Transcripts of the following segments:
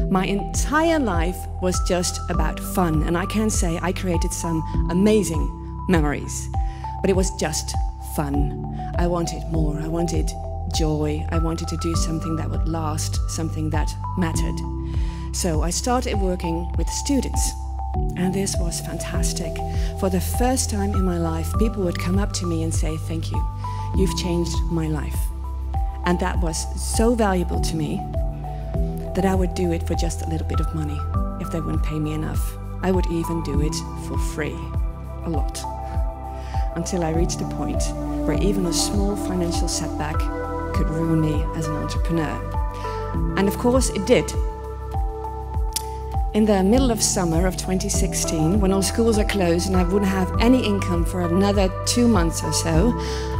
My entire life was just about fun, and I can say I created some amazing memories, but it was just fun. I wanted more, I wanted joy, I wanted to do something that would last, something that mattered. So I started working with students, and this was fantastic. For the first time in my life, people would come up to me and say, "Thank you, you've changed my life." And that was so valuable to me that I would do it for just a little bit of money if they wouldn't pay me enough. I would even do it for free, a lot. Until I reached a point where even a small financial setback could ruin me as an entrepreneur. And of course it did. In the middle of summer of 2016, when all schools are closed and I wouldn't have any income for another 2 months or so,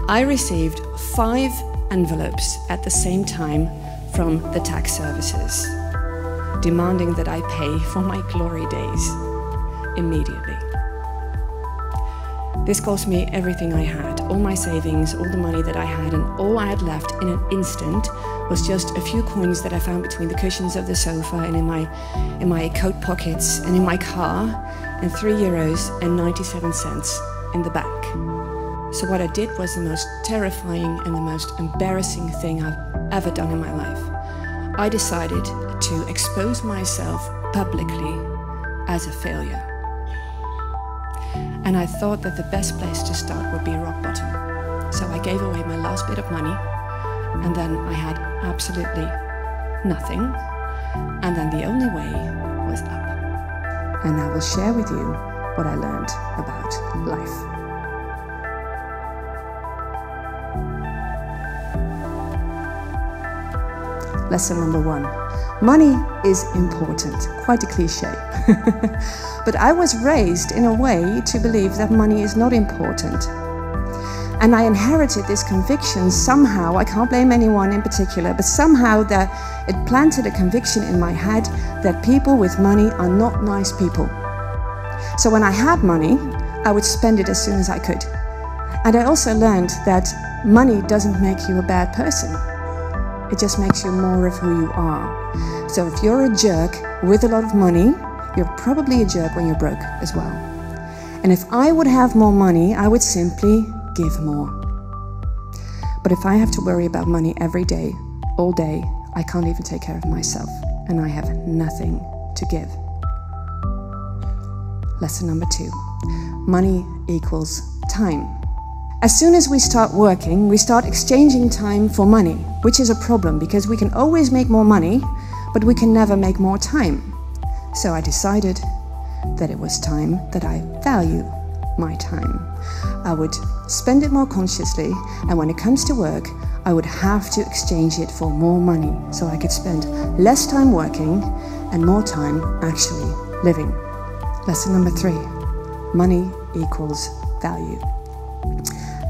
I received 5 envelopes at the same time from the tax services, demanding that I pay for my glory days immediately. This cost me everything I had, all my savings, all the money that I had, and all I had left in an instant was just a few coins that I found between the cushions of the sofa and in my coat pockets and in my car, and €3.97 in the bank. So what I did was the most terrifying and the most embarrassing thing I've ever done in my life. I decided to expose myself publicly as a failure. And I thought that the best place to start would be rock bottom. So I gave away my last bit of money, and then I had absolutely nothing, and then the only way was up. And I will share with you what I learned about life. Lesson number 1. Money is important. Quite a cliche. But I was raised in a way to believe that money is not important. And I inherited this conviction somehow. I can't blame anyone in particular, but somehow it planted a conviction in my head that people with money are not nice people. So when I had money, I would spend it as soon as I could. And I also learned that money doesn't make you a bad person. It just makes you more of who you are. So if you're a jerk with a lot of money, you're probably a jerk when you're broke as well. And if I would have more money, I would simply give more. But if I have to worry about money every day, all day, I can't even take care of myself, and I have nothing to give. Lesson number 2. Money equals time. As soon as we start working, we start exchanging time for money, which is a problem because we can always make more money, but we can never make more time. So I decided that it was time that I value my time. I would spend it more consciously, and when it comes to work, I would have to exchange it for more money so I could spend less time working and more time actually living. Lesson number 3. Money equals value.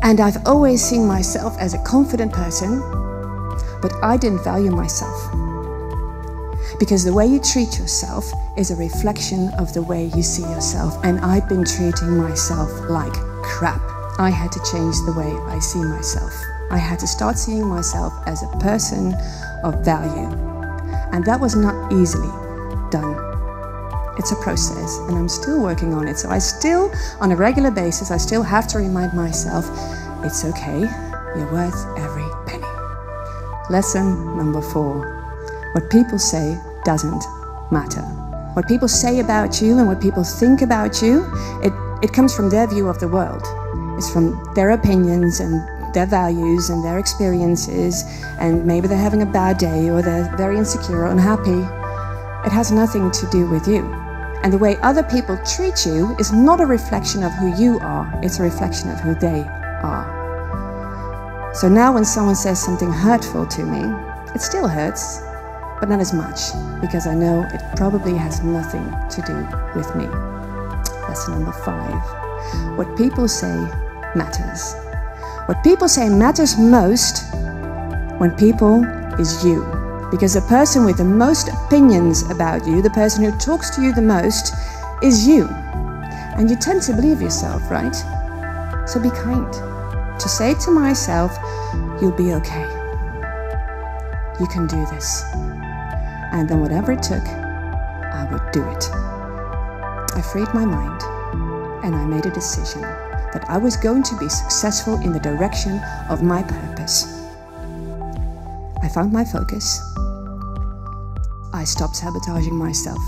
And I've always seen myself as a confident person, but I didn't value myself. Because the way you treat yourself is a reflection of the way you see yourself, and I'd been treating myself like crap. I had to change the way I see myself. I had to start seeing myself as a person of value. And that was not easily done. It's a process, and I'm still working on it. So I still, on a regular basis, I still have to remind myself, it's okay, you're worth every penny. Lesson number 4. What people say doesn't matter. What people say about you and what people think about you, it comes from their view of the world. It's from their opinions and their values and their experiences, and maybe they're having a bad day or they're very insecure or unhappy. It has nothing to do with you. And the way other people treat you is not a reflection of who you are, it's a reflection of who they are. So now when someone says something hurtful to me, it still hurts, but not as much, because I know it probably has nothing to do with me. Lesson number 5. What people say matters. What people say matters most when people is you. Because the person with the most opinions about you, the person who talks to you the most, is you. And you tend to believe yourself, right? So be kind. To say to myself, you'll be okay. You can do this. And then whatever it took, I would do it. I freed my mind, and I made a decision that I was going to be successful in the direction of my purpose. I found my focus, I stopped sabotaging myself,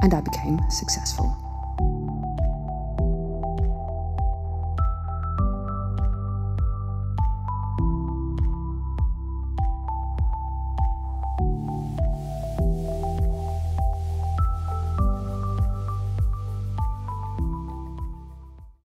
and I became successful.